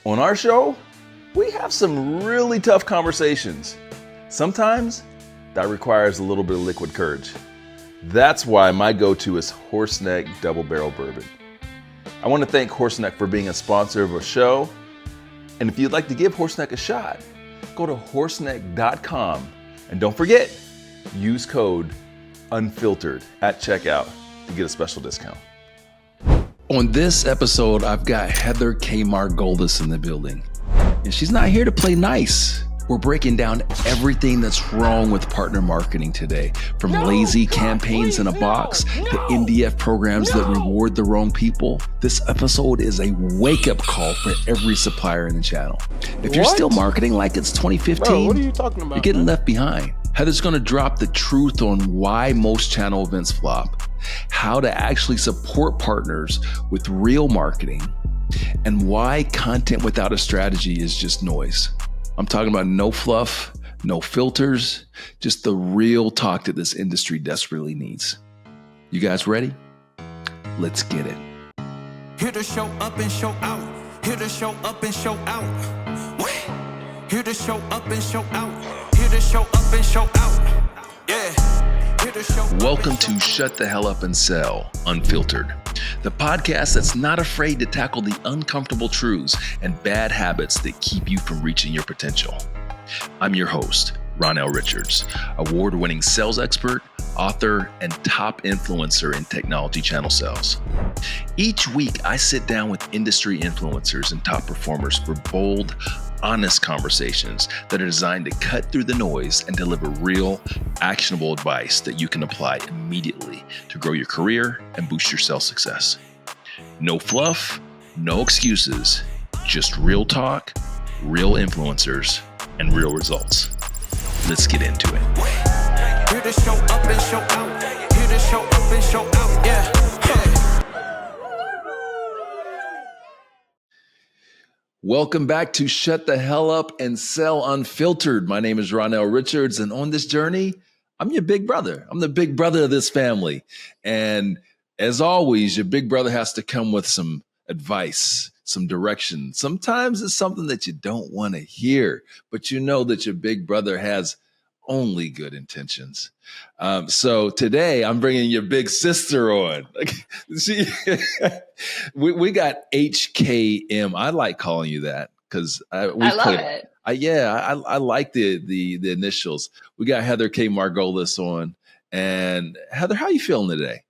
On our show, we have some really tough conversations. Sometimes that requires a little bit of liquid courage. That's why my go-to is Horseneck Double Barrel Bourbon. I want to thank Horseneck for being a sponsor of our show. And if you'd like to give Horseneck a shot, go to horseneck.com. And don't forget, use code UNFILTERED at checkout to get a special discount. On this episode, I've got Heather K. Margolis in the building. And she's not here to play nice. We're breaking down everything that's wrong with partner marketing today, from lazy campaigns in a box to NDF programs that reward the wrong people. This episode is a wake-up call for every supplier in the channel. If you're still marketing like it's 2015, Bro, what are you talking about, you're getting left behind. Heather's going to drop the truth on why most channel events flop, how to actually support partners with real marketing, and why content without a strategy is just noise. I'm talking about no fluff, no filters, just the real talk that this industry desperately needs. You guys ready? Let's get it. Here to show up and show out. Here to show up and show out. What? Here to show up and show out. Here to show up and show out. Yeah. Here to show up. Welcome to Shut the Hell Up and Sell Unfiltered, the podcast that's not afraid to tackle the uncomfortable truths and bad habits that keep you from reaching your potential. I'm your host, Ronnell Richards, award-winning sales expert, author, and top influencer in technology channel sales. Each week, I sit down with industry influencers and top performers for bold, honest conversations that are designed to cut through the noise and deliver real, actionable advice that you can apply immediately to grow your career and boost your sales success. No fluff, no excuses, just real talk, real influencers, and real results. Let's get into it. Here to show up and show out. Here to show up and show out. Yeah. Welcome back to Shut the Hell Up and Sell Unfiltered. My name is Ronnell Richards, and on this journey, I'm your big brother. I'm the big brother of this family. And as always, your big brother has to come with some advice, some direction. Sometimes it's something that you don't want to hear, but you know that your big brother has only good intentions. So today I'm bringing your big sister on. we got HKM. I like calling you that because I love it. I like the initials. We got Heather K. Margolis on. And Heather, how are you feeling today?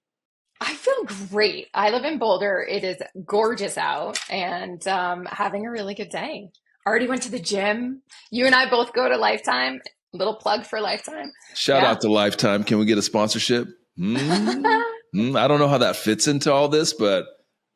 I feel great. I live in Boulder. It is gorgeous out and having a really good day. Already went to the gym. You and I both go to Lifetime. Little plug for Lifetime. Shout out to Lifetime. Can we get a sponsorship? I don't know how that fits into all this, but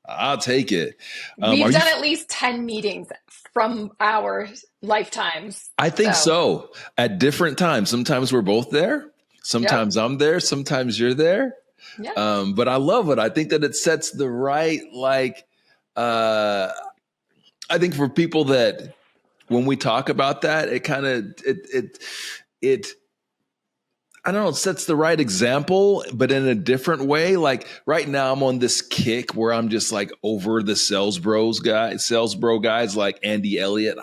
I'll take it. We've done at least 10 meetings from our lifetimes. I think so. At different times. Sometimes we're both there. Sometimes I'm there. Sometimes you're there. Yeah. But I love it. I think that it sets the right, I think for people that when we talk about that, it kind of, I don't know, it sets the right example, but in a different way. Like right now I'm on this kick where I'm just like over the sales bro guys like Andy Elliott.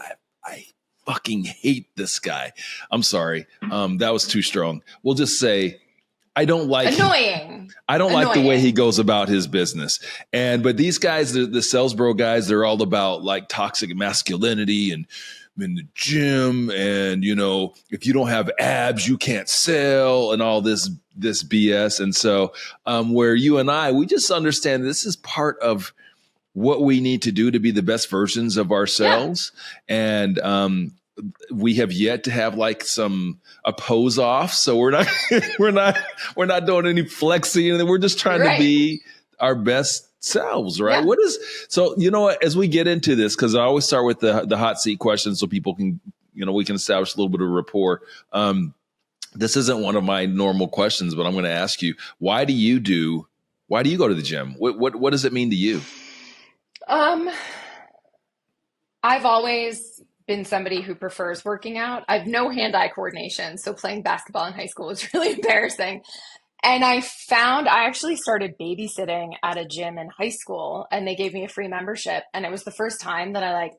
I fucking hate this guy. I'm sorry. That was too strong. We'll just say, I don't like annoying. I don't like the way he goes about his business. But these guys, the sales bro guys, they're all about like toxic masculinity and in the gym. And, you know, if you don't have abs, you can't sell and all this BS. And so where you and I, we just understand this is part of what we need to do to be the best versions of ourselves. Yeah. And we have yet to have like a pose off. So we're not doing any flexing, and we're just trying to be our best selves, right? Yeah. So, you know what, as we get into this, because I always start with the hot seat questions so people can, you know, we can establish a little bit of rapport. This isn't one of my normal questions, but I'm going to ask you, why do you go to the gym? What does it mean to you? I've always been somebody who prefers working out. I have no hand-eye coordination, so playing basketball in high school was really embarrassing. And I actually started babysitting at a gym in high school, and they gave me a free membership. And it was the first time that I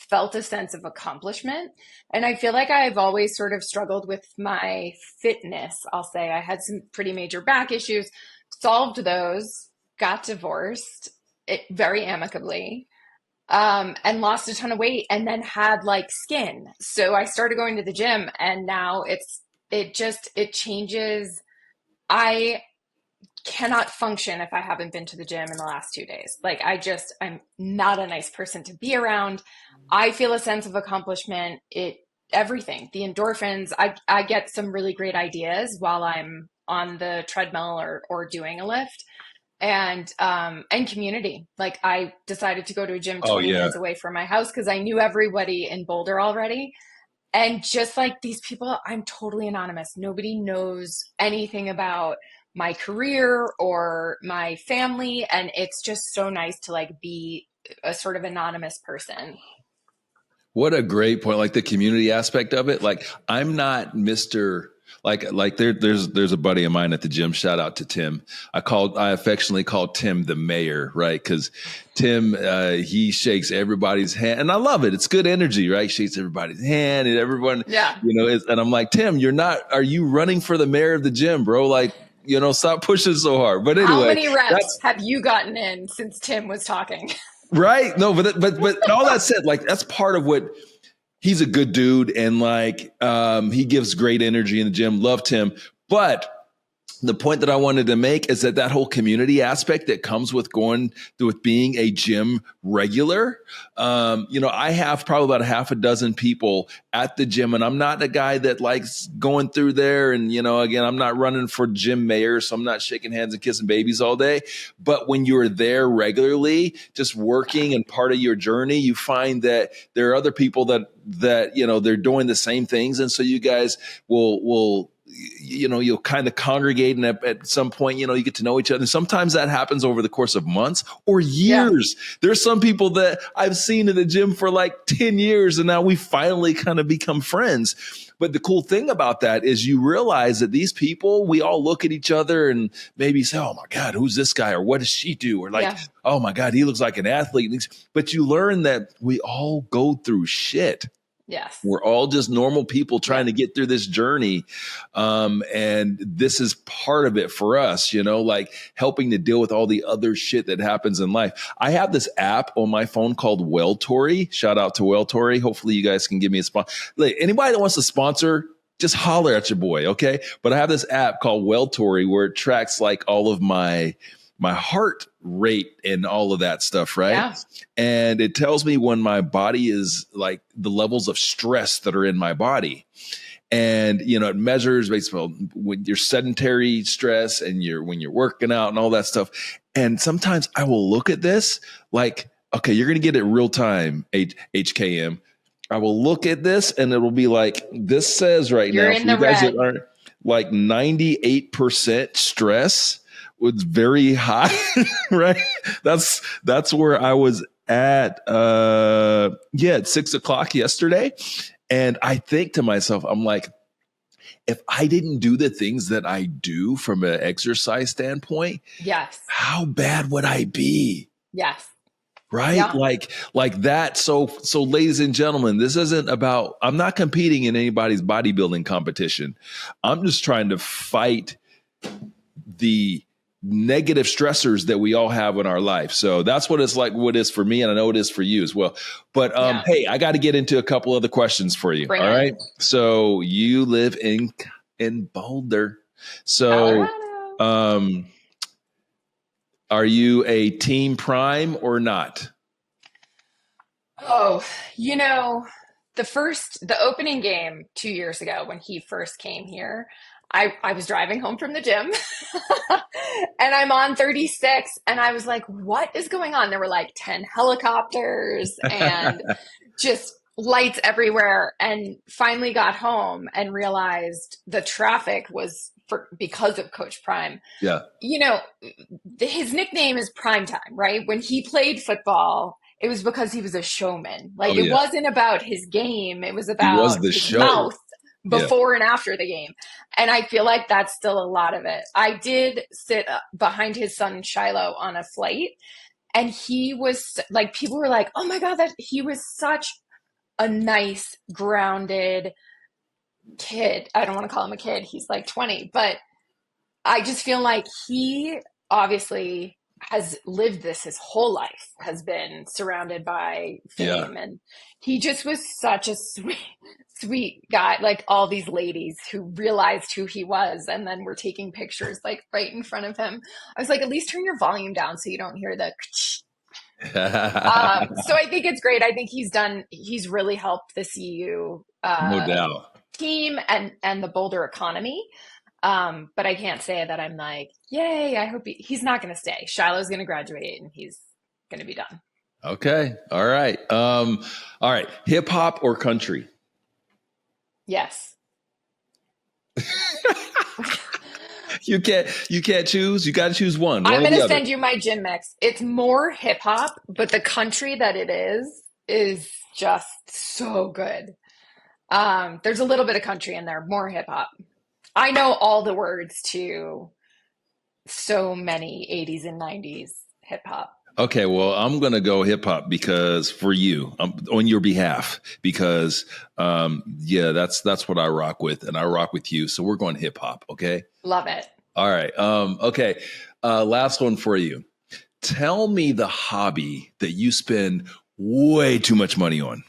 felt a sense of accomplishment. And I feel like I've always sort of struggled with my fitness. I'll say I had some pretty major back issues, solved those, got divorced very amicably, and lost a ton of weight and then had like skin. So I started going to the gym and now it changes. I cannot function if I haven't been to the gym in the last 2 days. Like I'm not a nice person to be around. I feel a sense of accomplishment. Everything, the endorphins, I get some really great ideas while I'm on the treadmill or doing a lift. And community. Like I decided to go to a gym Oh 20 yeah. minutes away from my house because I knew everybody in Boulder already. And just like these people, I'm totally anonymous. Nobody knows anything about my career or my family. And it's just so nice to like be a sort of anonymous person. What a great point. Like the community aspect of it. Like I'm not Mr. There's a buddy of mine at the gym. Shout out to Tim. I affectionately call Tim the mayor, right? Because Tim, he shakes everybody's hand, and I love it. It's good energy, right? Shakes everybody's hand, and everyone, Yeah. And I'm like, Tim, are you running for the mayor of the gym, bro? Like, stop pushing so hard. But anyway, How many reps have you gotten in since Tim was talking? Right? No, but all that said, like that's part of what. He's a good dude, and like he gives great energy in the gym. Loved him, but the point that I wanted to make is that whole community aspect that comes with with being a gym regular. I have probably about a half a dozen people at the gym, and I'm not a guy that likes going through there. And, again, I'm not running for gym mayor, so I'm not shaking hands and kissing babies all day. But when you're there regularly, just working and part of your journey, you find that there are other people that they're doing the same things. And so you guys will you'll kind of congregate, and at some point, you get to know each other. And sometimes that happens over the course of months or years. Yeah. There's some people that I've seen in the gym for like 10 years, and now we finally kind of become friends. But the cool thing about that is you realize that these people, we all look at each other and maybe say, oh my God, who's this guy? Or what does she do? Or like, oh my God, he looks like an athlete. But you learn that we all go through shit. Yes. We're all just normal people trying to get through this journey. And this is part of it for us, like helping to deal with all the other shit that happens in life. I have this app on my phone called Welltory. Shout out to Welltory. Hopefully you guys can give me a sponsor. Like, anybody that wants to sponsor, just holler at your boy. Okay. But I have this app called Welltory where it tracks like all of my heart rate and all of that stuff, right? Yeah. And it tells me when my body is like the levels of stress that are in my body. And, it measures basically when you're sedentary stress and when you're working out and all that stuff. And sometimes I will look at this like, okay, you're going to get it real time, HKM. I will look at this and it will be like, this says right you're now, in the red. That are like 98% stress. Was very high, right? That's where I was at. At 6:00 yesterday, and I think to myself, I'm like, if I didn't do the things that I do from an exercise standpoint, yes, how bad would I be? Yes. Right? Yeah. Like that. So ladies and gentlemen, this isn't about. I'm not competing in anybody's bodybuilding competition. I'm just trying to fight the negative stressors that we all have in our life. So that's what it's like, what it is for me. And I know it is for you as well. But hey, I got to get into a couple other questions for you. All right. So you live in Boulder. So are you a team prime or not? Oh, the opening game 2 years ago when he first came here, I was driving home from the gym and I'm on 36 and I was like, what is going on? There were like 10 helicopters and just lights everywhere, and finally got home and realized the traffic was because of Coach Prime. Yeah. His nickname is Primetime, right? When he played football, it was because he was a showman. Like it wasn't about his game. It was about his mouth before and after the game. And I feel like that's still a lot of it. I did sit behind his son Shiloh on a flight, and he was like, people were like, oh my God, that he was such a nice, grounded kid. I don't want to call him a kid. He's like 20, but I just feel like he obviously has lived this his whole life, has been surrounded by Yeah. fame. And he just was such a sweet guy. Like all these ladies who realized who he was and then were taking pictures like right in front of him. I was like, at least turn your volume down so you don't hear the. So I think it's great. I think he's really helped the CU No doubt. team and the Boulder economy. But I can't say that I'm like, yay, I hope he's not going to stay. Shiloh's going to graduate and he's going to be done. Okay. All right. All right. Hip hop or country? Yes. You can't choose. You got to choose one. I'm going to send you my gym mix. It's more hip hop, but the country that it is just so good. There's a little bit of country in there, more hip hop. I know all the words to so many 80s and 90s hip hop. Okay, well, I'm going to go hip hop because for you, on your behalf, because that's what I rock with, and I rock with you. So we're going hip hop. Okay. Love it. All right. Okay. Last one for you. Tell me the hobby that you spend way too much money on.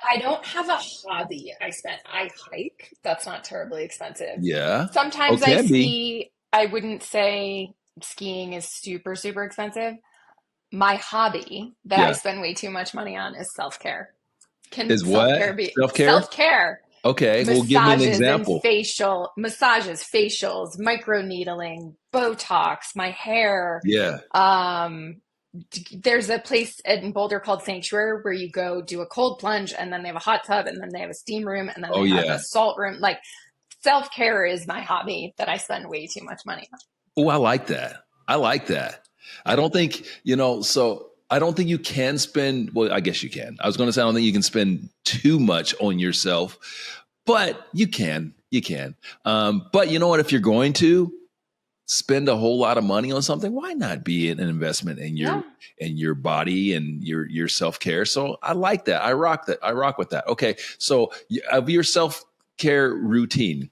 I don't have a hobby. I hike. That's not terribly expensive. Yeah. Sometimes I ski. I wouldn't say skiing is super, super expensive. My hobby that I spend way too much money on is self-care. Is what? Self-care? Self-care. Okay. Well, give me an example. Massages, facials, microneedling, Botox, my hair. Yeah. There's a place in Boulder called Sanctuary where you go do a cold plunge and then they have a hot tub and then they have a steam room and then they have a salt room. Like self-care is my hobby that I spend way too much money on. Oh, I like that. I don't think, I don't think you can spend, well, I guess you can. I was going to say, I don't think you can spend too much on yourself, but you can. But you know what, if you're going to spend a whole lot of money on something, why not be an investment in your body and your self-care? So I like that. I rock with that. Okay. So of your self-care routine,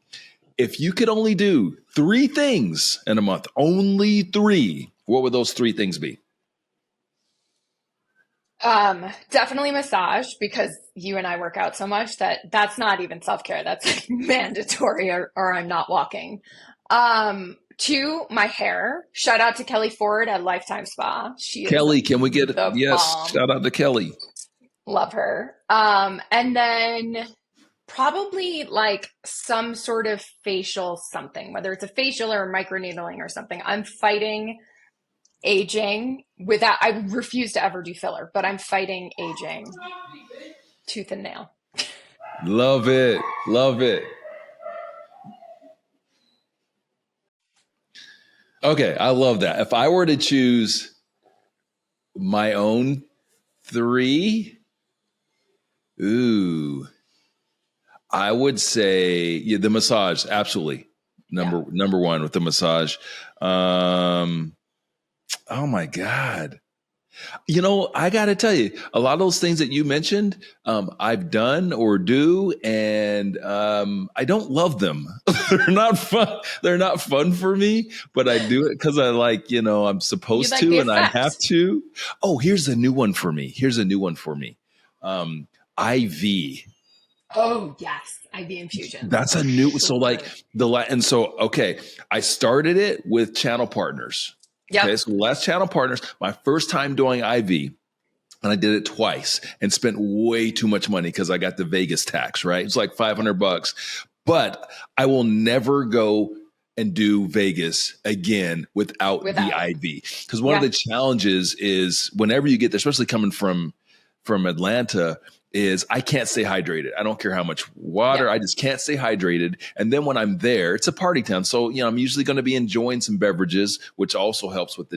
if you could only do 3 things in a month, only 3, what would those 3 things be? Definitely massage, because you and I work out so much that's not even self-care. That's like mandatory or I'm not walking. 2, my hair. Shout out to Kelly Ford at Lifetime Spa. Kelly, can we get yes? Bomb. Shout out to Kelly. Love her. And then probably like some sort of facial something, whether it's a facial or microneedling or something. I'm fighting aging without. I refuse to ever do filler, but I'm fighting aging tooth and nail. Love it. Okay, I love that. If I were to choose my own 3, I would say the massage, absolutely. Number 1 with the massage. Oh my God. I got to tell you, a lot of those things that you mentioned, I've done or do, and I don't love them. They're not fun. They're not fun for me, but I do it because I I'm supposed to, and I have to. Oh, here's a new one for me. IV. Oh, yes. IV infusion. That's a new, okay. I started it with channel partners. Yep. Okay, so last channel partners, my first time doing IV, and I did it twice and spent way too much money because I got the Vegas tax, right? It's like $500, but I will never go and do Vegas again without the IV. Because one of the challenges is whenever you get there, especially coming from Atlanta, is I can't stay hydrated. I don't care how much water, I just can't stay hydrated. And then when I'm there, it's a party town. So, I'm usually going to be enjoying some beverages, which also helps with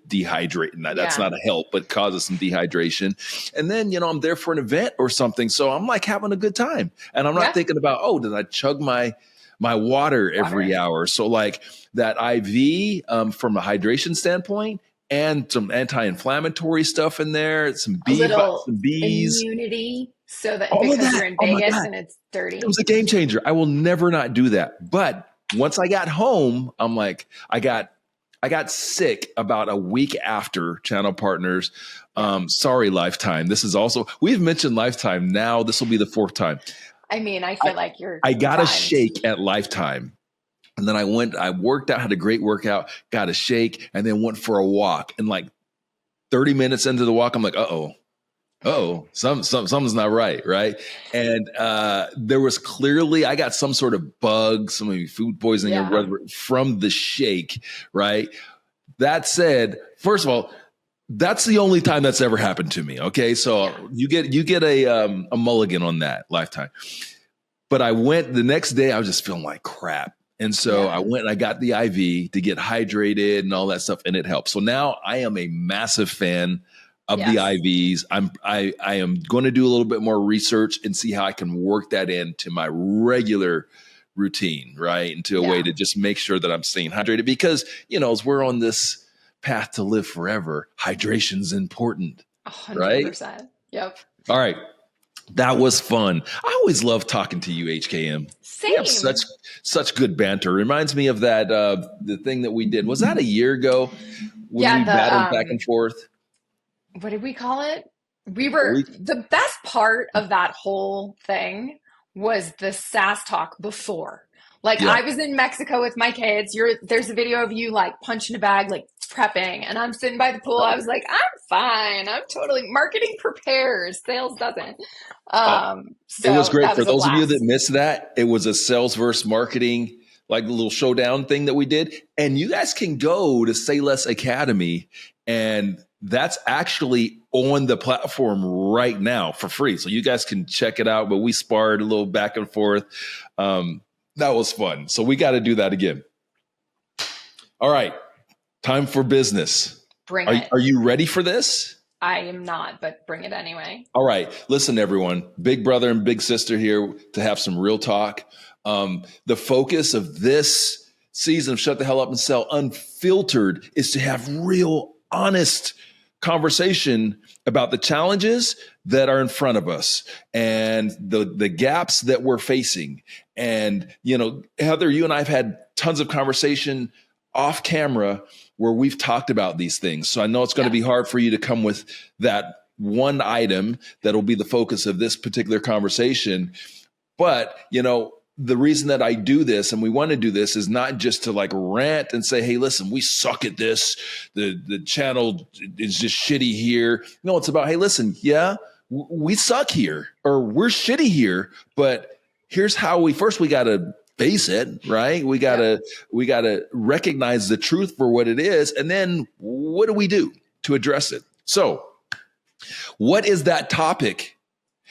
dehydrating. That's not a help, but causes some dehydration. And then, I'm there for an event or something. So I'm like having a good time. And I'm not thinking about, did I chug my my water every hour. So like that IV from a hydration standpoint and some anti-inflammatory stuff in there, some A little some bees, immunity so that all of because that. you're in Oh my Vegas God. and it's It was dirty. a game changer. I will never not do that. But once I got home, I'm like, I got sick about a week after Channel Partners. Sorry, Lifetime. This is also, we've mentioned Lifetime now. This will be the fourth time. I mean, I feel like you're I got primed. a shake at Lifetime. And then I worked out, had a great workout, got a shake, and then went for a walk. And like 30 minutes into the walk, I'm like, something's not right, right? And there was clearly, I got some sort of bug, some maybe food poisoning or whatever from the shake, right? That said, first of all, that's the only time that's ever happened to me. Okay, so you get a mulligan on that, Lifetime. But I went the next day, I was just feeling like crap. And so I went and I got the IV to get hydrated and all that stuff, and it helped. So now I am a massive fan of the IVs. I am going to do a little bit more research and see how I can work that into my regular routine, right? Into a way to just make sure that I'm staying hydrated because, as we're on this path to live forever, hydration's important, 100%. Right? Yep. All right. That was fun. I always love talking to you, HKM. Same. We have such good banter. Reminds me of that the thing that we did. Was that a year ago when we battled back and forth? What did we call it? The best part of that whole thing was the sass talk before. Like I was in Mexico with my kids. There's a video of you like punching a bag, like prepping, and I'm sitting by the pool. I was like, I'm fine. I'm totally marketing prepares, sales doesn't. So it was great for those of you blast. that missed that. It was a sales versus marketing, like the little showdown thing that we did. And you guys can go to Say Less Academy, and that's actually on the platform right now for free. So you guys can check it out. But we sparred a little back and forth. That was fun. So we got to do that again. All right. Time for business. Bring it. Are you ready for this? I am not, but bring it anyway. All right. Listen, everyone, big brother and big sister here to have some real talk. The focus of this season of Shut the Hell Up and Sell Unfiltered is to have real, honest conversation about the challenges that are in front of us and the gaps that we're facing. And, Heather, you and I have had tons of conversation off camera where we've talked about these things. So I know it's going to be hard for you to come with that one item that'll be the focus of this particular conversation. But, the reason that I do this and we want to do this is not just to like rant and say, hey, listen, we suck at this. The channel is just shitty here. No, it's about, hey, listen, we suck here or we're shitty here, but here's how we got to face it, right? We got to recognize the truth for what it is. And then what do we do to address it? So what is that topic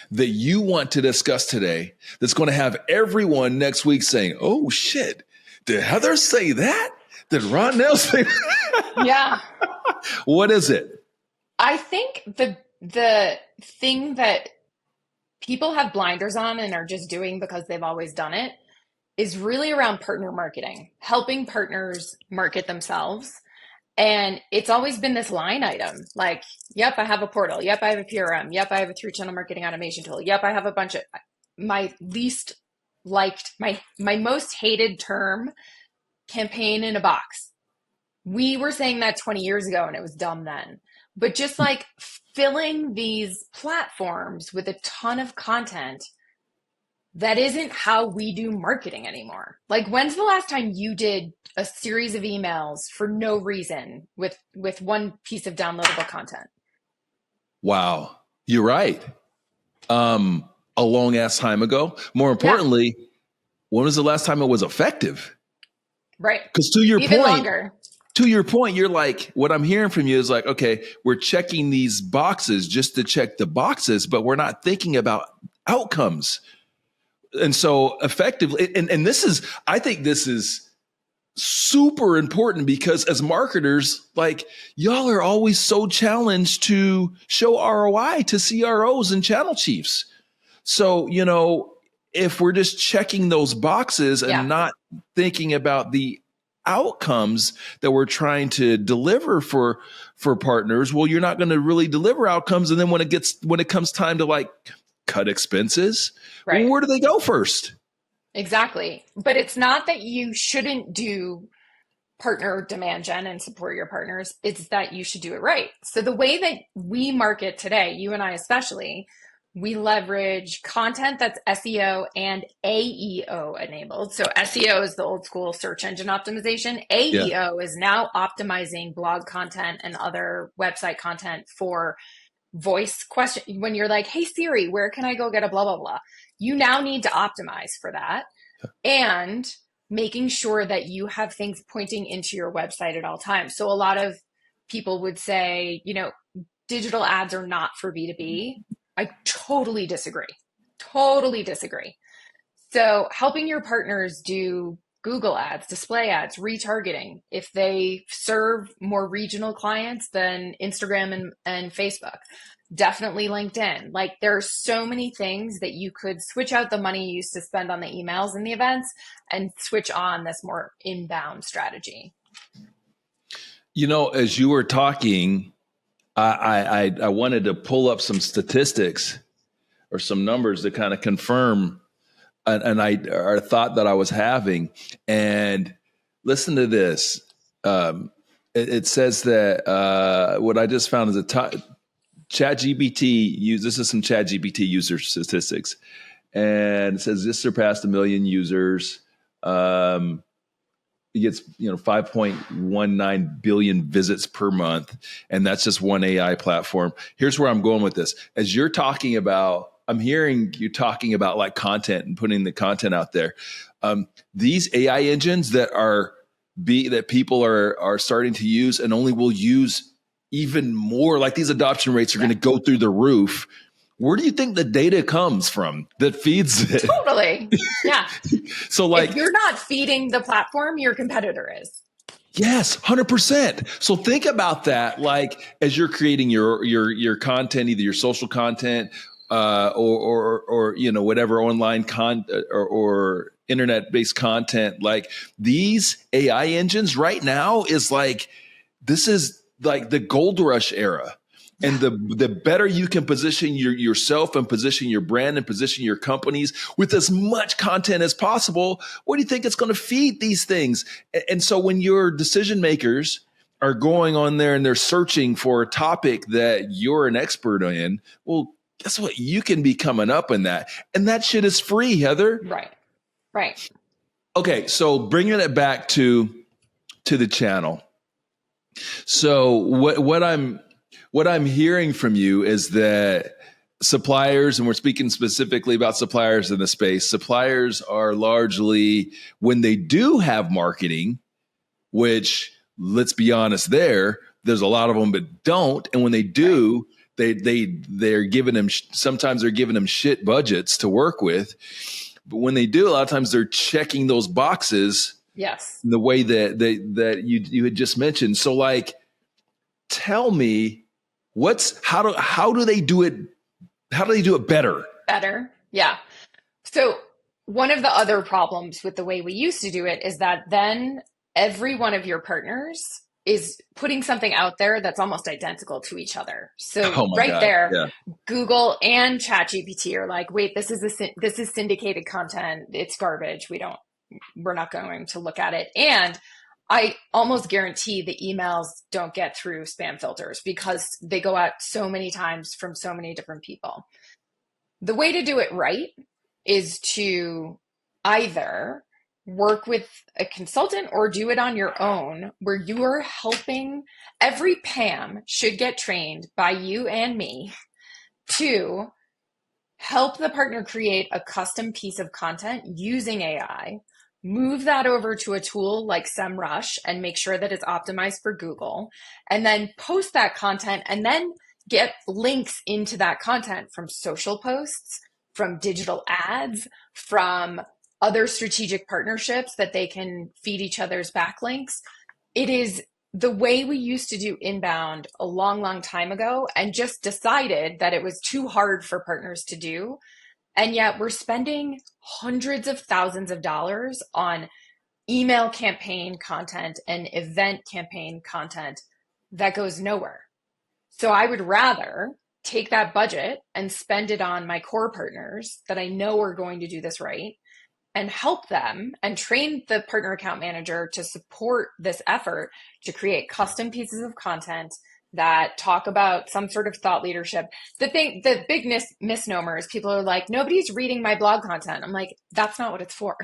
that you want to discuss today that's going to have everyone next week saying, oh shit, did Heather say that? Did Ronnell say that? Yeah. What is it? I think the thing that people have blinders on and are just doing because they've always done it is really around partner marketing, helping partners market themselves. And it's always been this line item, like, yep, I have a portal. Yep, I have a PRM. Yep, I have a 3-channel marketing automation tool. Yep, I have a bunch of my least liked, my most hated term, campaign in a box. We were saying that 20 years ago and it was dumb then. But just like filling these platforms with a ton of content that isn't how we do marketing anymore. Like, when's the last time you did a series of emails for no reason with one piece of downloadable content? Wow, you're right. A long ass time ago. More importantly, when was the last time it was effective? Right. Because to your Even point, longer. To your point, you're like, what I'm hearing from you is like, okay, we're checking these boxes just to check the boxes, but we're not thinking about outcomes. And so effectively, and this is, I think this is super important because as marketers, like y'all are always so challenged to show ROI to CROs and channel chiefs. So, if we're just checking those boxes and not thinking about the outcomes that we're trying to deliver for partners, well, you're not going to really deliver outcomes. And then when it comes time to like cut expenses, well, where do they go first? Exactly. But it's not that you shouldn't do partner demand gen and support your partners. It's that you should do it right. So the way that we market today, you and I especially, we leverage content that's SEO and AEO enabled. So SEO is the old school search engine optimization. AEO is now optimizing blog content and other website content for voice question. When you're like, hey Siri, where can I go get a blah, blah, blah? You now need to optimize for that. And making sure that you have things pointing into your website at all times. So a lot of people would say, digital ads are not for B2B. I totally disagree. Totally disagree. So helping your partners do Google ads, display ads, retargeting, if they serve more regional clients than Instagram and Facebook, definitely LinkedIn. Like there are so many things that you could switch out the money you used to spend on the emails and the events and switch on this more inbound strategy. As you were talking, I wanted to pull up some statistics or some numbers to kind of confirm a thought that I was having. And listen to this. It says that what I just found is ChatGPT this is some ChatGPT user statistics. And it says this surpassed 1 million users. It gets 5.19 billion visits per month, and that's just one AI platform. Here's where I'm going with this. As you're talking about, I'm hearing you talking about like content and putting the content out there. These AI engines that people are starting to use and only will use even more, like these adoption rates are going to go through the roof. Where do you think the data comes from that feeds it? Totally. Yeah. So like, if you're not feeding the platform, your competitor is. Yes, 100%. So think about that. Like as you're creating your content, either your social content, or whatever online or internet-based content, like these AI engines right now is like, this is like the gold rush era. And the better you can position yourself and position your brand and position your companies with as much content as possible, what do you think it's going to feed these things? And so when your decision makers are going on there and they're searching for a topic that you're an expert in, well, guess what? You can be coming up in that. And that shit is free, Heather. Right. Okay, so bringing it back to the channel. So what I'm hearing from you is that suppliers, and we're speaking specifically about suppliers in the space, suppliers are largely, when they do have marketing, which let's be honest, there's a lot of them that don't. And when they do, they're giving them, sometimes they're giving them shit budgets to work with. But when they do, a lot of times they're checking those boxes. Yes. In the way that you had just mentioned. So like, tell me, how do they do it? How do they do it better? Better. Yeah. So one of the other problems with the way we used to do it is that then every one of your partners is putting something out there that's almost identical to each other. So Google and ChatGPT are like, wait, this is syndicated content. It's garbage. We're not going to look at it. And I almost guarantee the emails don't get through spam filters because they go out so many times from so many different people. The way to do it right is to either work with a consultant or do it on your own, where you are helping. Every PAM should get trained by you and me to help the partner create a custom piece of content using AI, move that over to a tool like SEMrush and make sure that it's optimized for Google, and then post that content and then get links into that content from social posts, from digital ads, from other strategic partnerships that they can feed each other's backlinks. It is the way we used to do inbound a long, long time ago, and just decided that it was too hard for partners to do. And yet we're spending hundreds of thousands of dollars on email campaign content and event campaign content that goes nowhere. So I would rather take that budget and spend it on my core partners that I know are going to do this right and help them and train the partner account manager to support this effort to create custom pieces of content that talk about some sort of thought leadership. The big misnomer is people are like, nobody's reading my blog content. I'm like, that's not what it's for.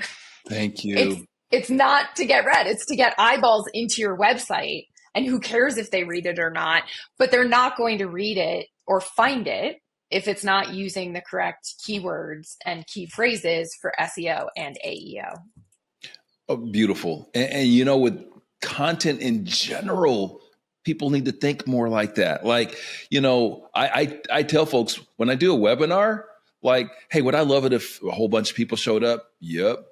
Thank you. It's not to get read. It's to get eyeballs into your website. And who cares if they read it or not, but they're not going to read it or find it if it's not using the correct keywords and key phrases for SEO and AEO. Oh, beautiful. And with content in general, people need to think more like that. Like, I tell folks when I do a webinar, like, hey, would I love it if a whole bunch of people showed up? Yep.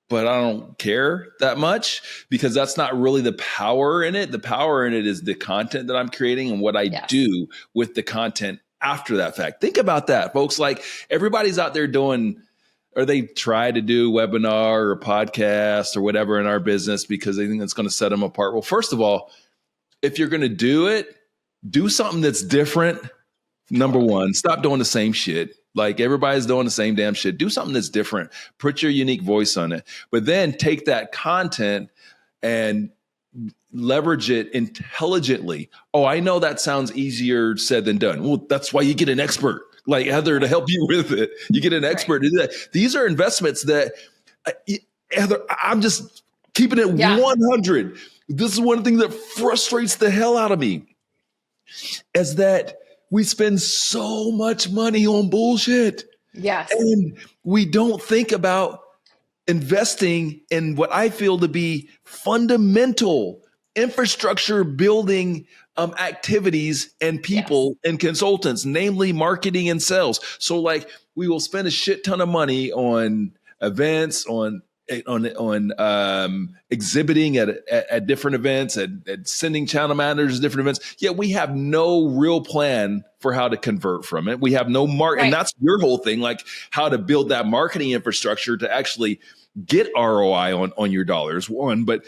But I don't care that much because that's not really the power in it. The power in it is the content that I'm creating and what I do with the content after that fact. Think about that, folks. Like everybody's out there doing, or they try to do webinar or podcast or whatever in our business because they think that's going to set them apart. Well, first of all, if you're going to do it, do something that's different. Number one, stop doing the same shit. Like everybody's doing the same damn shit. Do something that's different. Put your unique voice on it. But then take that content and leverage it intelligently. Oh, I know that sounds easier said than done. Well, that's why you get an expert like Heather to help you with it. You get an expert to do that. These are investments that, Heather, I'm just keeping it 100. This is one thing that frustrates the hell out of me is that we spend so much money on bullshit. Yes. And we don't think about investing in what I feel to be fundamental infrastructure building activities and people and consultants, namely marketing and sales. So like we will spend a shit ton of money on events, on exhibiting at different events, at sending channel managers to different events. Yet we have no real plan for how to convert from it. We have no and that's your whole thing, like how to build that marketing infrastructure to actually get ROI on your dollars. One, but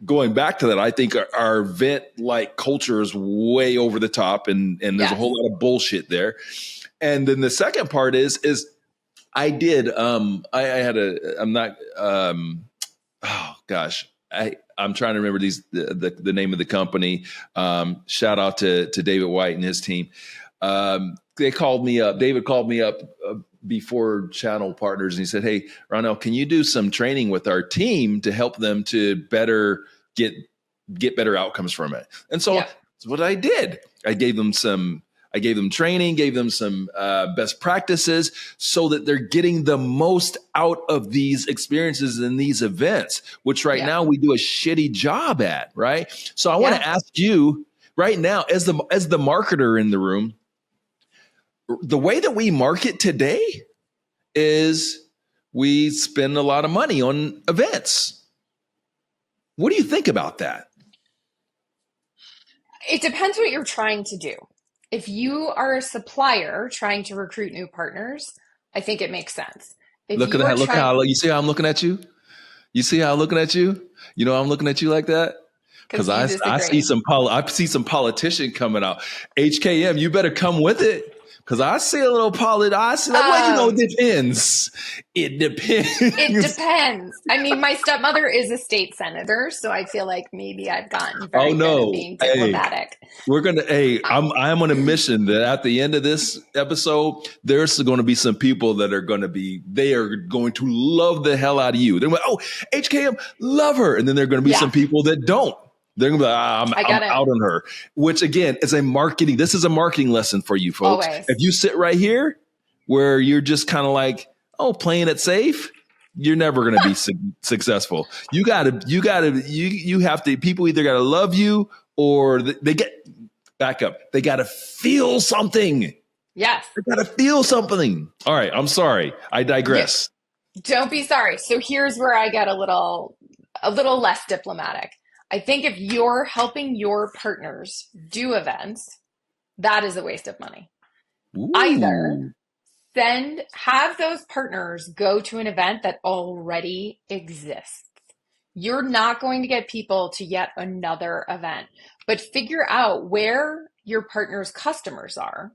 going back to that, I think our event like culture is way over the top, and there's a whole lot of bullshit there. And then the second part is I did. I'm not. Oh gosh, I'm trying to remember the name of the company. Shout out to David White and his team. They called me up. David called me up before Channel Partners, and he said, "Hey, Ronnell, can you do some training with our team to help them to better get better outcomes from it?" And so that's what I did. I gave them training, gave them some best practices so that they're getting the most out of these experiences and these events, which right now we do a shitty job at, right? So I want to ask you right now, as the marketer in the room, the way that we market today is we spend a lot of money on events. What do you think about that? It depends what you're trying to do. If you are a supplier trying to recruit new partners, I think it makes sense. Look at that. Look how you see how I'm looking at you. You see how I'm looking at you. You know, I'm looking at you like that because I see some politician coming out. HKM, you better come with it. Because I see a little I see like, well, it depends. It depends. It depends. I mean, my stepmother is a state senator, so I feel like maybe I've gotten very good at being diplomatic. I'm on a mission that at the end of this episode, there's going to be some people that are going to love the hell out of you. They're like, oh, HKM, love her. And then there are going to be some people that don't. They're going to be like, I'm out on her, which again is this is a marketing lesson for you folks. Always. If you sit right here where you're just kind of like, oh, playing it safe, you're never going to be successful. You have to, people either got to love you or they got to feel something. Yes. They got to feel something. All right. I'm sorry. I digress. Don't be sorry. So here's where I get a little less diplomatic. I think if you're helping your partners do events, that is a waste of money. Ooh. Either have those partners go to an event that already exists. You're not going to get people to yet another event, but figure out where your partner's customers are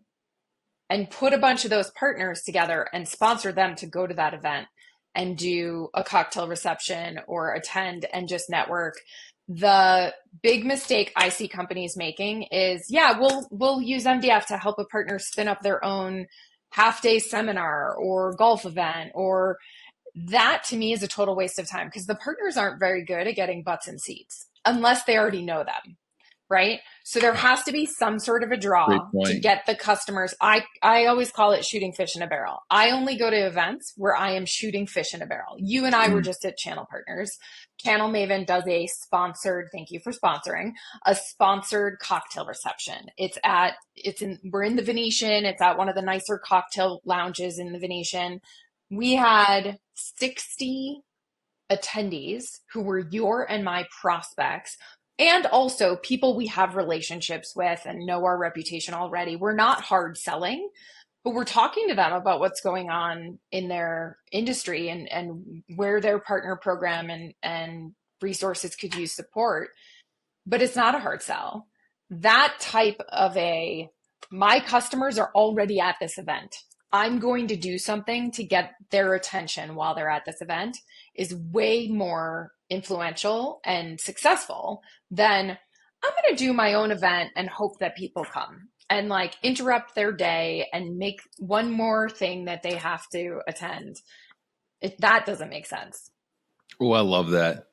and put a bunch of those partners together and sponsor them to go to that event and do a cocktail reception or attend and just network. The big mistake I see companies making is, yeah, we'll use MDF to help a partner spin up their own half-day seminar or golf event, or that to me is a total waste of time because the partners aren't very good at getting butts in seats unless they already know them, right? So there has to be some sort of a draw to get the customers. I always call it shooting fish in a barrel. I only go to events where I am shooting fish in a barrel. You and I were just at Channel Partners. Channel Maven does a sponsored, thank you for sponsoring, a sponsored cocktail reception. We're in the Venetian. It's at one of the nicer cocktail lounges in the Venetian. We had 60 attendees who were your and my prospects, and also people we have relationships with and know our reputation already. We're not hard selling, but we're talking to them about what's going on in their industry and where their partner program and resources could use support. But it's not a hard sell. That type of my customers are already at this event. I'm going to do something to get their attention while they're at this event is way more influential and successful than I'm going to do my own event and hope that people come and like interrupt their day and make one more thing that they have to attend. That doesn't make sense. Oh, I love that.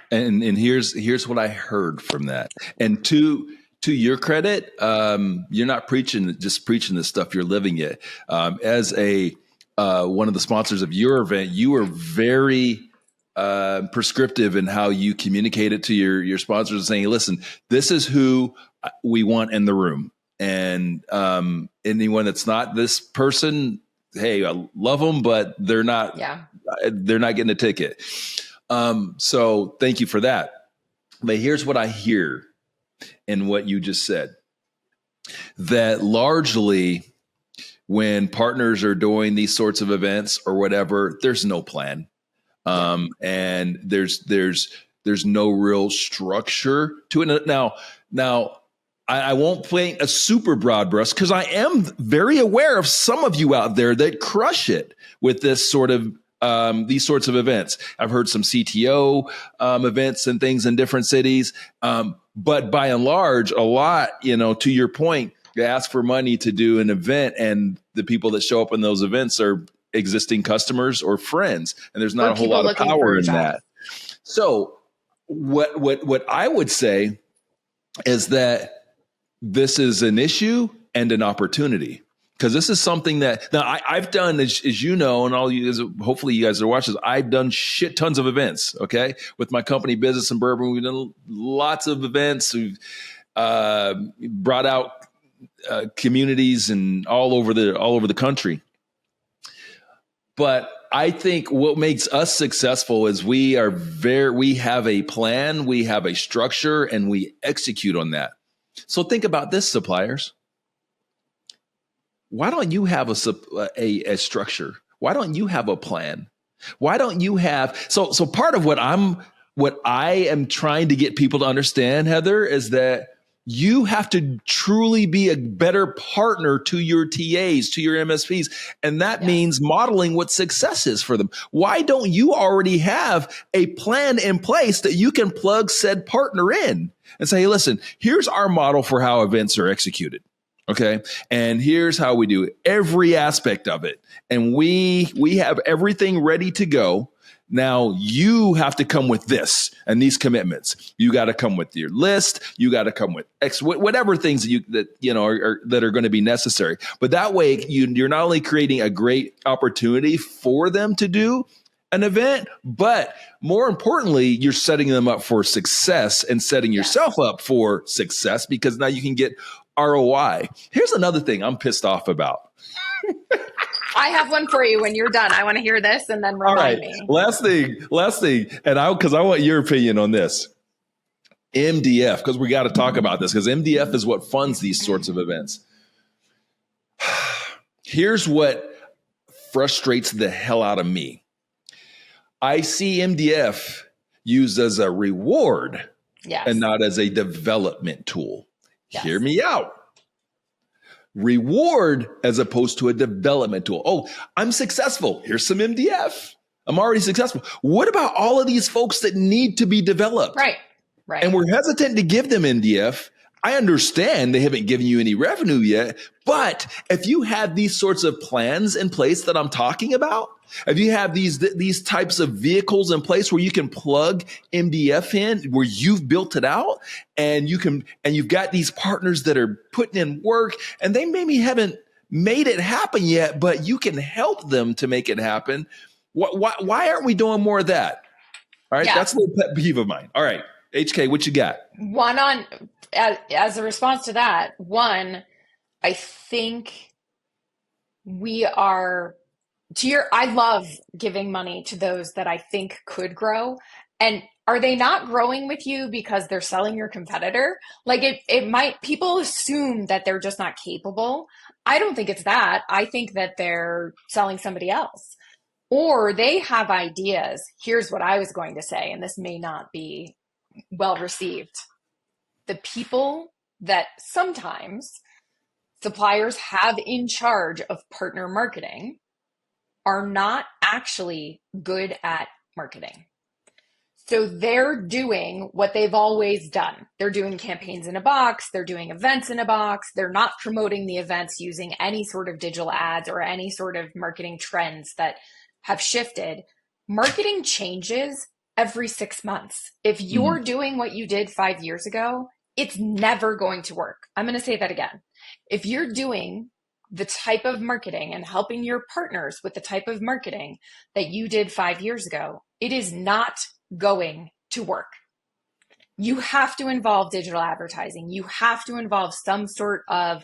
And here's what I heard from that. And to your credit, you're not preaching this stuff. You're living it. As one of the sponsors of your event, you are very prescriptive in how you communicate it to your sponsors, saying, "Listen, this is who we want in the room, and anyone that's not this person, hey, I love them, but they're not getting a ticket." So thank you for that. But here's what I hear in what you just said, that largely when partners are doing these sorts of events or whatever, there's no plan. And there's no real structure to it. Now I won't paint a super broad brush because I am very aware of some of you out there that crush it with this sort of these sorts of events. I've heard some CTO events and things in different cities. But by and large, a lot, to your point, you ask for money to do an event and the people that show up in those events are existing customers or friends. And there's not a whole lot of power in that. So what I would say is that this is an issue and an opportunity. Because this is something that I've done, as you know, and all you guys, hopefully you guys are watching this, I've done shit tons of events, okay? With my company, Business and Bourbon, we've done lots of events. We've brought out communities and all over the country. But I think what makes us successful is we have a plan, we have a structure, and we execute on that. So think about this, suppliers. Why don't you have a structure? Why don't you have a plan? Why don't you have so part of what I am trying to get people to understand, Heather, is that you have to truly be a better partner to your TAs, to your MSPs. And that means modeling what success is for them. Why don't you already have a plan in place that you can plug said partner in and say, hey, listen, here's our model for how events are executed. Okay. And here's how we do every aspect of it. And we have everything ready to go. Now you have to come with this and these commitments. You got to come with your list. You got to come with whatever things that are going to be necessary. But that way you're not only creating a great opportunity for them to do an event, but more importantly, you're setting them up for success and setting yourself up for success, because now you can get ROI. Here's another thing I'm pissed off about. I have one for you when you're done. I want to hear this and then remind me. Last thing, and because I want your opinion on this. MDF, because we got to talk about this, because MDF is what funds these sorts of events. Here's what frustrates the hell out of me. I see MDF used as a reward and not as a development tool. Yes. Hear me out. Reward as opposed to a development tool. Oh, I'm successful. Here's some MDF. I'm already successful. What about all of these folks that need to be developed? Right. And we're hesitant to give them MDF. I understand they haven't given you any revenue yet, but if you have these sorts of plans in place that I'm talking about, if you have these types of vehicles in place where you can plug MDF in, where you've built it out, and you've got these partners that are putting in work, and they maybe haven't made it happen yet, but you can help them to make it happen. Why aren't we doing more of that? All right, that's a little pet peeve of mine. All right, HK, what you got? As a response to that, I think we are I love giving money to those that I think could grow. And are they not growing with you because they're selling your competitor? Like people assume that they're just not capable. I don't think it's that. I think that they're selling somebody else, or they have ideas. Here's what I was going to say, and this may not be well received. The people that sometimes suppliers have in charge of partner marketing are not actually good at marketing. So they're doing what they've always done. They're doing campaigns in a box. They're doing events in a box. They're not promoting the events using any sort of digital ads or any sort of marketing trends that have shifted. Marketing changes every 6 months. If you're doing what you did 5 years ago, it's never going to work. I'm going to say that again. If you're doing the type of marketing and helping your partners with the type of marketing that you did 5 years ago, it is not going to work. You have to involve digital advertising. You have to involve some sort of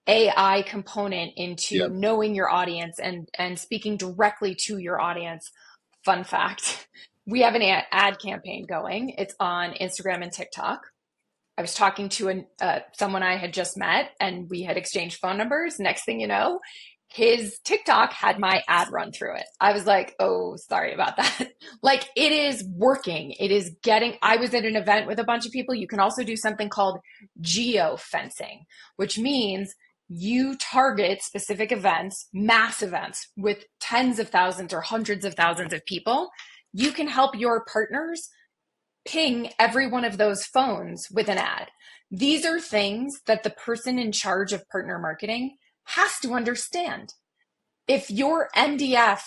AI component into knowing your audience and speaking directly to your audience. Fun fact, we have an ad campaign going. It's on Instagram and TikTok. I was talking to someone I had just met, and we had exchanged phone numbers. Next thing you know, his TikTok had my ad run through it. I was like, oh, sorry about that. Like, it is working. It is I was at an event with a bunch of people. You can also do something called geo-fencing, which means you target specific events, mass events with tens of thousands or hundreds of thousands of people. You can help your partners ping every one of those phones with an ad. These are things that the person in charge of partner marketing has to understand. If your MDF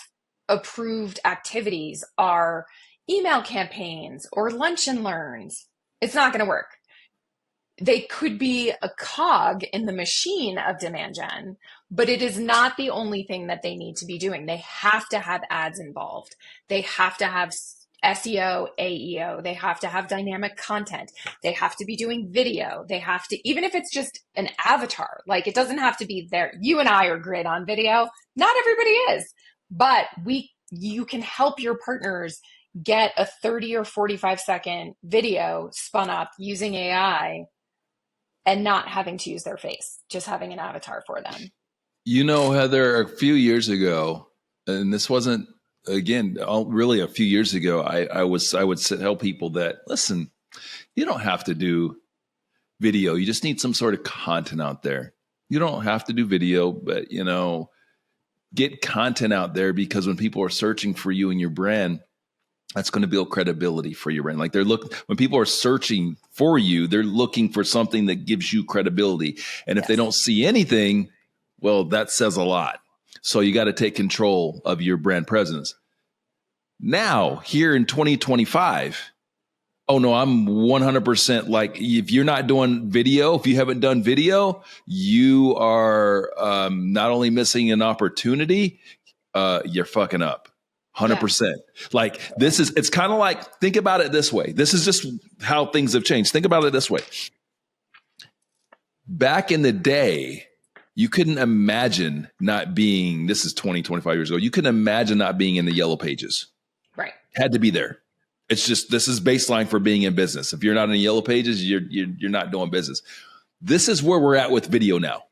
approved activities are email campaigns or lunch and learns, it's not going to work. They could be a cog in the machine of demand gen, but it is not the only thing that they need to be doing. They have to have ads involved. They have to have SEO, AEO. They have to have dynamic content. They have to be doing video. They have to, even if it's just an avatar, like it doesn't have to be there. You and I are great on video. Not everybody is, but you can help your partners get a 30 or 45 second video spun up using AI and not having to use their face, just having an avatar for them. You know, Heather, a few years ago, and this wasn't, again, really a few years ago, I would tell people that, listen, you don't have to do video. You just need some sort of content out there. You don't have to do video, but, get content out there, because when people are searching for you and your brand, that's going to build credibility for your brand. Like when people are searching for you, they're looking for something that gives you credibility. And if they don't see anything, well, that says a lot. So you got to take control of your brand presence. Now, here in 2025, oh no, I'm 100% like, if you're not doing video, if you haven't done video, you are not only missing an opportunity, you're fucking up. 100%. Yeah. Like it's kind of like, think about it this way. This is just how things have changed. Think about it this way. Back in the day, you couldn't imagine not being, this is 20, 25 years ago. You couldn't imagine not being in the yellow pages. Right. Had to be there. It's just, this is baseline for being in business. If you're not in the yellow pages, you're not doing business. This is where we're at with video now.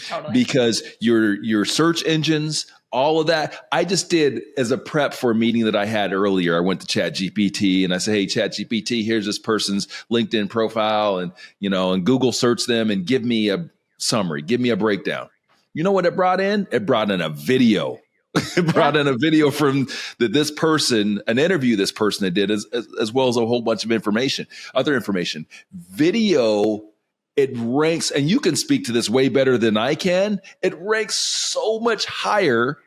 Totally. Because your search engines, all of that. I just did as a prep for a meeting that I had earlier. I went to ChatGPT and I said, hey, ChatGPT, here's this person's LinkedIn profile, and, and Google search them and give me a summary, give me a breakdown. You know what it brought in? It brought in a video. It brought in a video from this person, an interview this person did, as well as a whole bunch of other information. Video, it ranks, and you can speak to this way better than I can. It ranks so much higher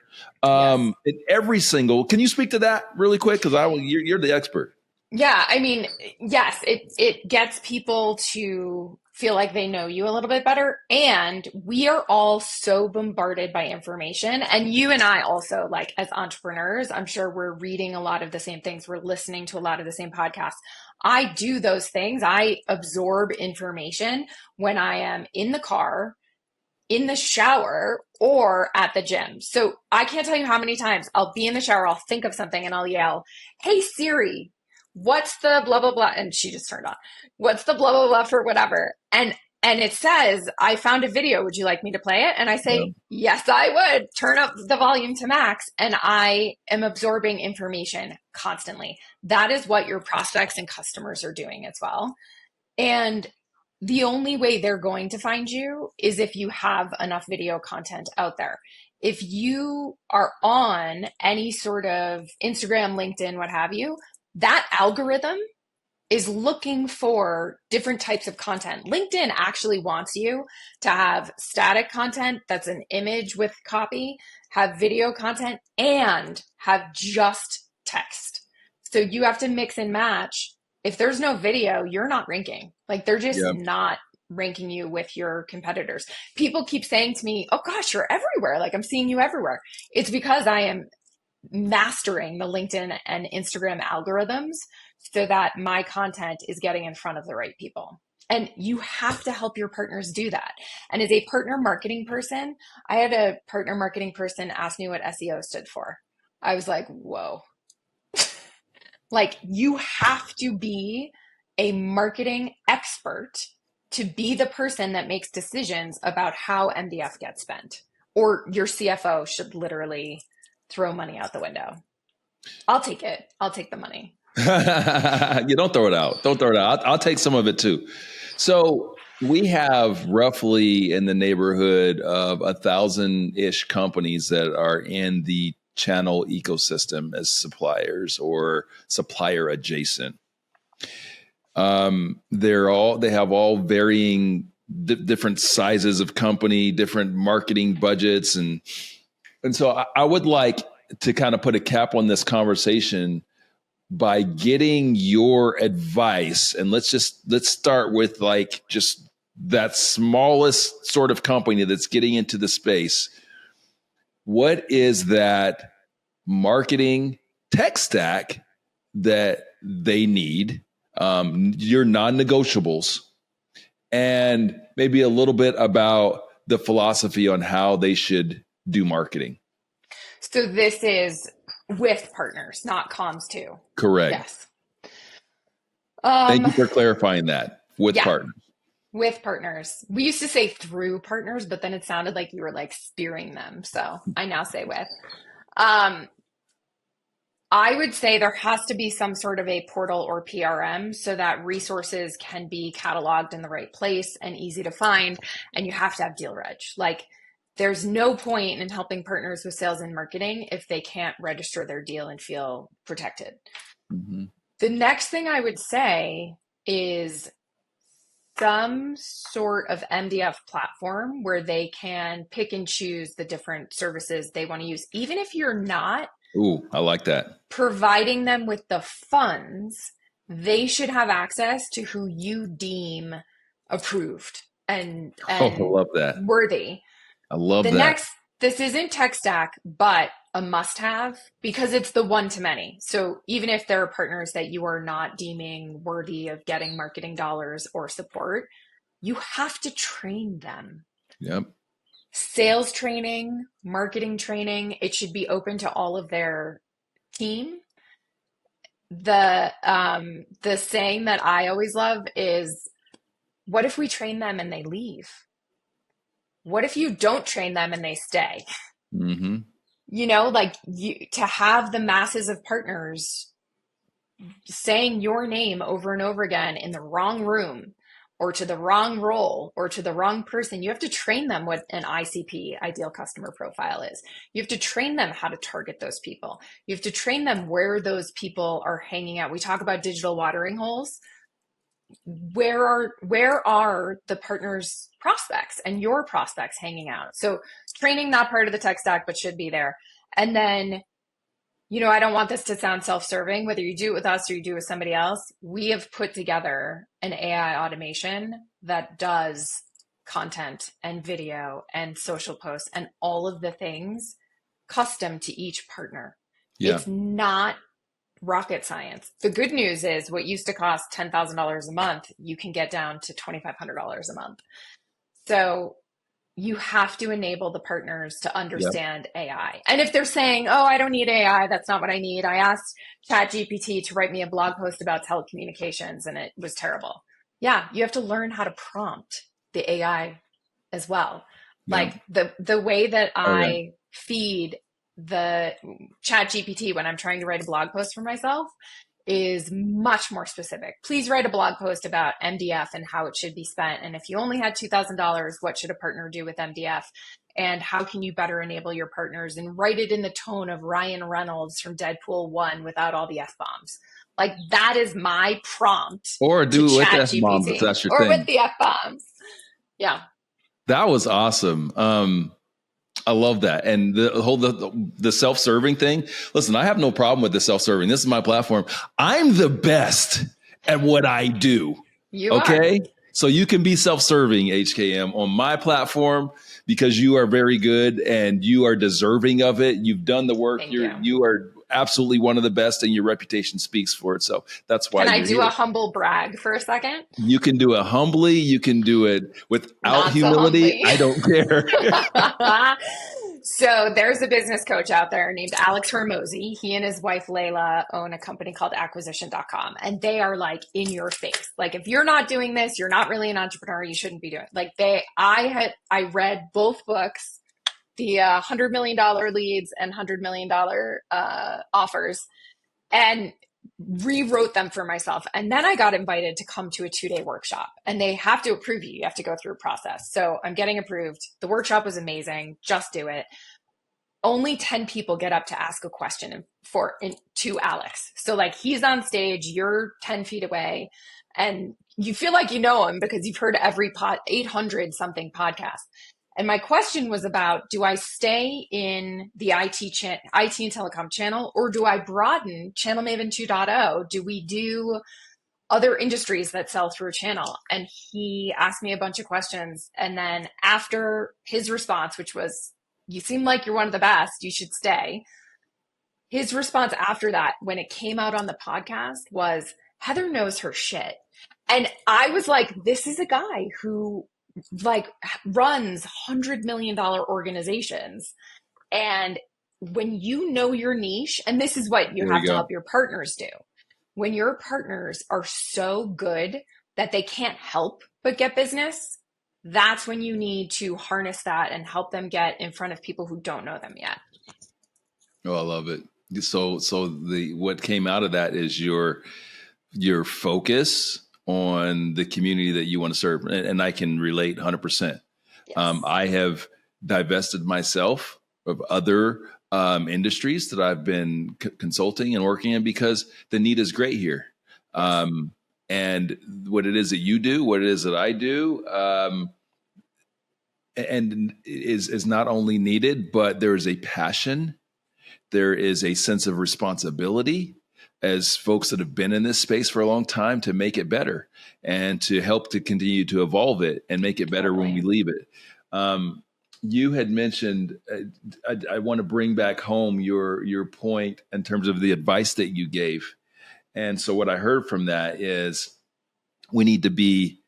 in every single. Can you speak to that really quick? Because you're the expert. Yeah, I mean, yes, it gets people to feel like they know you a little bit better. And we are all so bombarded by information. And you and I also, like as entrepreneurs, I'm sure we're reading a lot of the same things. We're listening to a lot of the same podcasts. I do those things. I absorb information when I am in the car, in the shower, or at the gym. So I can't tell you how many times I'll be in the shower, I'll think of something and I'll yell, hey Siri, what's the blah, blah, blah? And she just turned on. What's the blah, blah, blah for whatever? And it says, I found a video. Would you like me to play it? And I say, yes, I would. Turn up the volume to max. And I am absorbing information constantly. That is what your prospects and customers are doing as well. And the only way they're going to find you is if you have enough video content out there. If you are on any sort of Instagram, LinkedIn, what have you, that algorithm is looking for different types of content. LinkedIn actually wants you to have static content that's an image with copy, have video content, and have just text. So you have to mix and match. If there's no video, you're not ranking. Like they're just not ranking you with your competitors. People keep saying to me, oh gosh, you're everywhere. Like I'm seeing you everywhere. It's because I am mastering the LinkedIn and Instagram algorithms so that my content is getting in front of the right people. And you have to help your partners do that. And as a partner marketing person, I had a partner marketing person ask me what SEO stood for. I was like, whoa. Like you have to be a marketing expert to be the person that makes decisions about how MDF gets spent, or your CFO should literally throw money out the window. I'll take it. I'll take the money. You don't throw it out. Don't throw it out. I'll take some of it too. So we have roughly in the neighborhood of 1,000-ish companies that are in the channel ecosystem as suppliers or supplier adjacent. They have all varying different sizes of company, different marketing budgets. And so I would like to kind of put a cap on this conversation by getting your advice. And let's start with like just that smallest sort of company that's getting into the space. What is that marketing tech stack that they need, your non-negotiables, and maybe a little bit about the philosophy on how they should do marketing? So this is with partners, not comms too. Correct. Yes. Thank you for clarifying that. With partners. With partners. We used to say through partners, but then it sounded like you were like spearing them. So I now say with. I would say there has to be some sort of a portal or PRM so that resources can be cataloged in the right place and easy to find. And you have to have deal reg. Like there's no point in helping partners with sales and marketing if they can't register their deal and feel protected. Mm-hmm. The next thing I would say is some sort of MDF platform where they can pick and choose the different services they want to use, even if you're not. Ooh, I like that. Providing them with the funds, they should have access to who you deem approved and I love that. Worthy. I love that. This isn't tech stack, but a must-have because it's the one-to-many. So even if there are partners that you are not deeming worthy of getting marketing dollars or support, you have to train them. Yep. Sales training, marketing training, it should be open to all of their team. The saying that I always love is, what if we train them and they leave? What if you don't train them and they stay? Mm-hmm. like to have the masses of partners saying your name over and over again in the wrong room or to the wrong role or to the wrong person. You have to train them what an ICP, ideal customer profile, is. You have to train them how to target those people. You have to train them where those people are hanging out. We talk about digital watering holes. Where are the partners' prospects and your prospects hanging out? So training, not part of the tech stack, but should be there. And then, I don't want this to sound self-serving, whether you do it with us or you do it with somebody else. We have put together an AI automation that does content and video and social posts and all of the things custom to each partner. Yeah. It's not rocket science. The good news is what used to cost $10,000 a month, you can get down to $2,500 a month. So you have to enable the partners to understand AI. And if they're saying, oh, I don't need AI, that's not what I need. I asked ChatGPT to write me a blog post about telecommunications and it was terrible. Yeah, you have to learn how to prompt the AI as well. Yeah. Like the way that I feed the ChatGPT when I'm trying to write a blog post for myself is much more specific. Please write a blog post about MDF and how it should be spent. And if you only had $2,000, what should a partner do with MDF? And how can you better enable your partners? And write it in the tone of Ryan Reynolds from Deadpool 1 without all the F-bombs. Like that is my prompt. Or do it with F-bombs if that's your thing. Or with the F-bombs. Yeah. That was awesome. I love that. And the self-serving thing. Listen, I have no problem with the self-serving. This is my platform. I'm the best at what I do. You are. So you can be self-serving, HKM, on my platform because you are very good and you are deserving of it. You've done the work. You are absolutely one of the best and your reputation speaks for it. So that's why. Can I do a humble brag for a second? You can do it humbly. You can do it without humility. I don't care. So there's a business coach out there named Alex Hormozy. He and his wife, Layla, own a company called acquisition.com. And they are like in your face. Like, if you're not doing this, you're not really an entrepreneur. You shouldn't be doing it. Like I read both books, the $100 million leads and $100 million offers, and rewrote them for myself. And then I got invited to come to a 2-day workshop, and they have to approve you. You have to go through a process. So I'm getting approved. The workshop was amazing. Just do it. Only 10 people get up to ask a question to Alex. So like he's on stage, you're 10 feet away, and you feel like you know him because you've heard every 800 something podcast. And my question was about, do I stay in the IT and telecom channel, or do I broaden Channel Maven 2.0? Do we do other industries that sell through channel? And he asked me a bunch of questions. And then after his response, which was, you seem like you're one of the best, you should stay. His response after that, when it came out on the podcast, was, Heather knows her shit. And I was like, this is a guy who like runs $100 million organizations. And when you know your niche, and this is what you have to help your partners do. When your partners are so good that they can't help but get business, that's when you need to harness that and help them get in front of people who don't know them yet. Oh, I love it. So what came out of that is your focus on the community that you want to serve. And I can relate 100%. Yes. I have divested myself of other industries that I've been consulting and working in because the need is great here. And what it is that you do, what it is that I do, and is not only needed, but there is a passion. There is a sense of responsibility as folks that have been in this space for a long time to make it better and to help to continue to evolve it and make it better when we leave it. You had mentioned, I want to bring back home your point in terms of the advice that you gave. And so what I heard from that is we need to be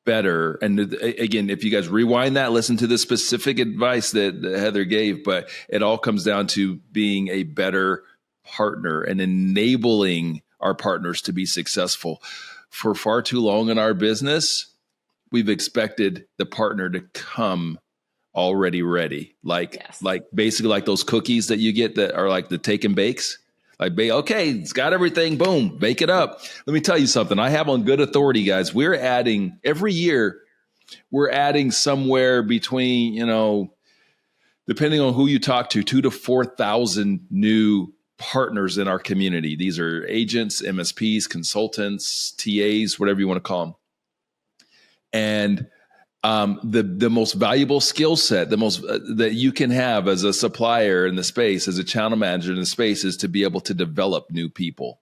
better. And again, if you guys rewind that, listen to the specific advice that Heather gave, but it all comes down to being a better partner and enabling our partners to be successful. For far too long in our business, we've expected the partner to come already ready. Like, Yes. like basically like those cookies that you get that are like the take and bakes. Like, okay, it's got everything. Boom, bake it up. Let me tell you something. I have on good authority, guys. We're adding every year. We're adding somewhere between, depending on who you talk to, 2,000 to 4,000 new partners in our community. These are agents, MSPs, consultants, TAs, whatever you want to call them. And the most valuable skill set, the most that you can have as a supplier in the space, as a channel manager in the space, is to be able to develop new people.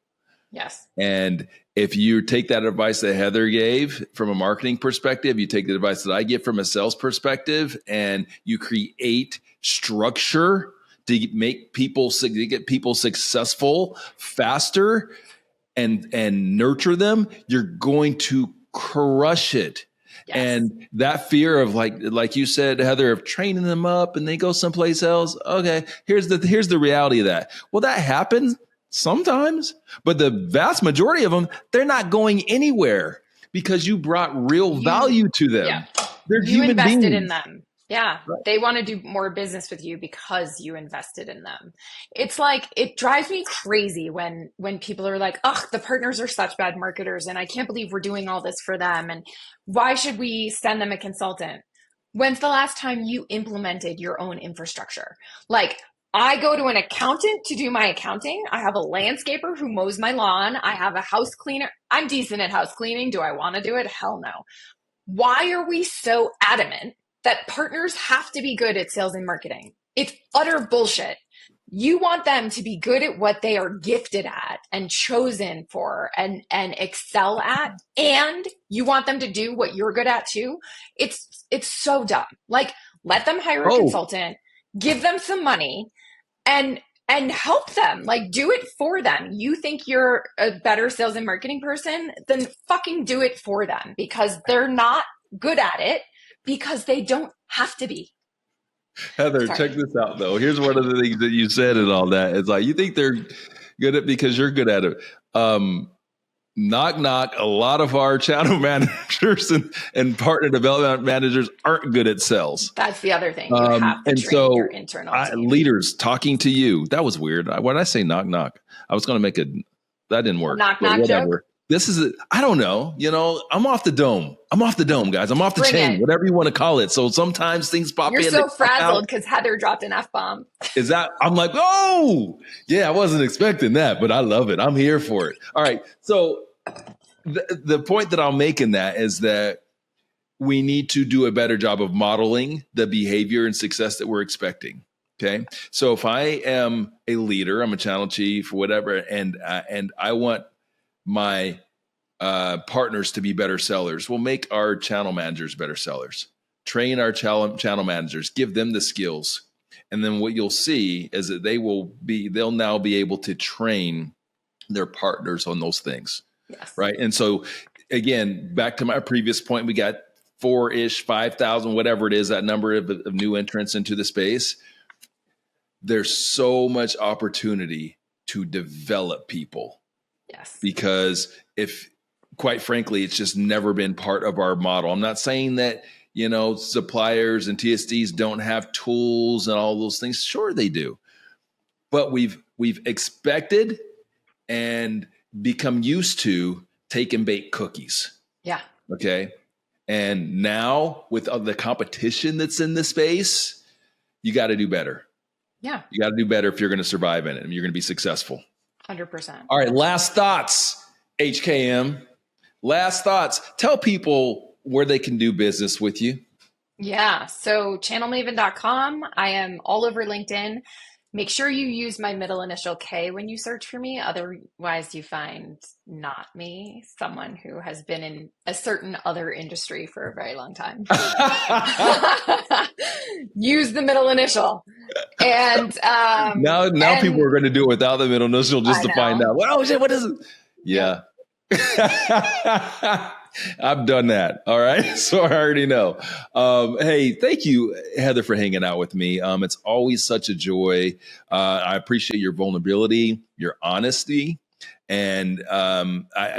Yes. And if you take that advice that Heather gave from a marketing perspective, you take the advice that I get from a sales perspective, and you create structure to make people, to get people successful faster and nurture them, you're going to crush it. Yes. And that fear of like you said, Heather, of training them up and they go someplace else. Okay, here's the reality of that. Well, that happens sometimes, but the vast majority of them, they're not going anywhere because you brought real value to them. Yeah. They're you human invested beings. in them. Yeah. Right. They want to do more business with you because you invested in them. It's like, it drives me crazy when people are like, oh, the partners are such bad marketers and I can't believe we're doing all this for them. And why should we send them a consultant? When's the last time you implemented your own infrastructure? Like, I go to an accountant to do my accounting. I have a landscaper who mows my lawn. I have a house cleaner. I'm decent at house cleaning. Do I want to do it? Hell no. Why are we so adamant that partners have to be good at sales and marketing? It's utter bullshit. You want them to be good at what they are gifted at and chosen for and excel at, and you want them to do what you're good at too. It's so dumb. Like, let them hire a consultant, give them some money, and help them. Like, do it for them. You think you're a better sales and marketing person? Then fucking do it for them, because they're not good at it because they don't have to be. Heather, check this out though. Here's one of the things that you said and all that. It's like, you think they're good at because you're good at it. Knock, knock. A lot of our channel managers and partner development managers aren't good at sales. That's the other thing. You have to train your internal team. Leaders talking to you. That was weird. Why did I say knock, knock? I was going to make that didn't work. Knock, knock joke. This is, I don't know. I'm off the dome. I'm off the dome, guys. I'm off the chain, whatever you want to call it. So sometimes things pop in. You're so frazzled because Heather dropped an F-bomb. Is that, I'm like, oh, yeah, I wasn't expecting that, but I love it. I'm here for it. All right. So the point that I'll make in that is that we need to do a better job of modeling the behavior and success that we're expecting. Okay. So if I am a leader, I'm a channel chief, whatever, and I want my partners to be better sellers, we'll make our channel managers better sellers, train our channel managers, give them the skills. And then what you'll see is that they'll now be able to train their partners on those things. Yes. Right. And so again, back to my previous point, we got 5,000, whatever it is, that number of new entrants into the space. There's so much opportunity to develop people. Yes. Because quite frankly, it's just never been part of our model. I'm not saying that, suppliers and TSDs don't have tools and all those things. Sure, they do. But we've expected and become used to take and bake cookies. Yeah. Okay. And now with the competition that's in the space, you got to do better. Yeah. You got to do better if you're going to survive in it and you're going to be successful. 100%. All right. Last thoughts, HKM. Last thoughts. Tell people where they can do business with you. Yeah. So channelmaven.com. I am all over LinkedIn. Make sure you use my middle initial K when you search for me. Otherwise, you find not me, someone who has been in a certain other industry for a very long time. Use the middle initial. And now people are going to do it without the middle initial just to find out. Oh shit, what is it? Yeah. I've done that. All right. So I already know. Hey, thank you, Heather, for hanging out with me. It's always such a joy. I appreciate your vulnerability, your honesty. And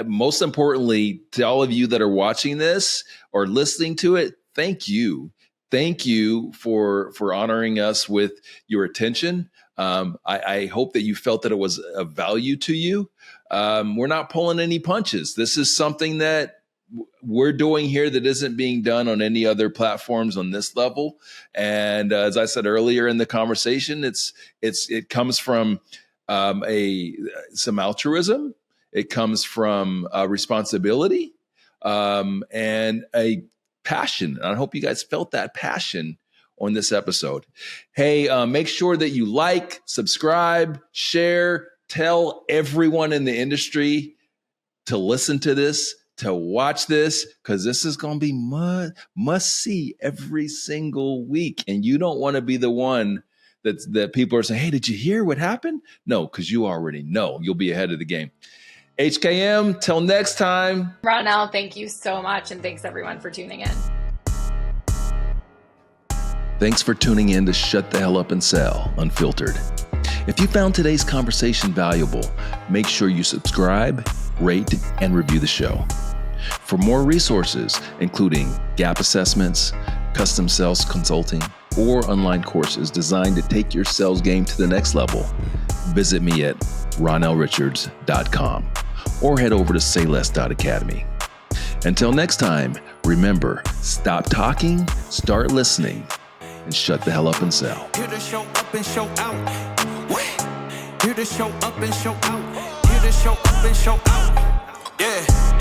most importantly, to all of you that are watching this or listening to it, thank you. thank you for honoring us with your attention. I hope that you felt that it was of value to you. We're not pulling any punches. This is something that we're doing here that isn't being done on any other platforms on this level. And as I said earlier in the conversation, it comes from some altruism. It comes from responsibility and a passion. And I hope you guys felt that passion on this episode. Hey, make sure that you like, subscribe, share, tell everyone in the industry to listen to this, to watch this, because this is going to be must see every single week. And you don't want to be the one that people are saying, hey, did you hear what happened? No, because you already know. You'll be ahead of the game. HKM, till next time. Ronnell, thank you so much. And thanks everyone for tuning in. Thanks for tuning in to Shut the Hell Up and Sell Unfiltered. If you found today's conversation valuable, make sure you subscribe, rate, and review the show. For more resources, including gap assessments, custom sales consulting, or online courses designed to take your sales game to the next level, visit me at ronnellrichards.com or head over to sayless.academy. Until next time, remember, stop talking, start listening, and shut the hell up and sell. Here to show up and show out. Here to show up and show out. Here to show up and show out. Yeah.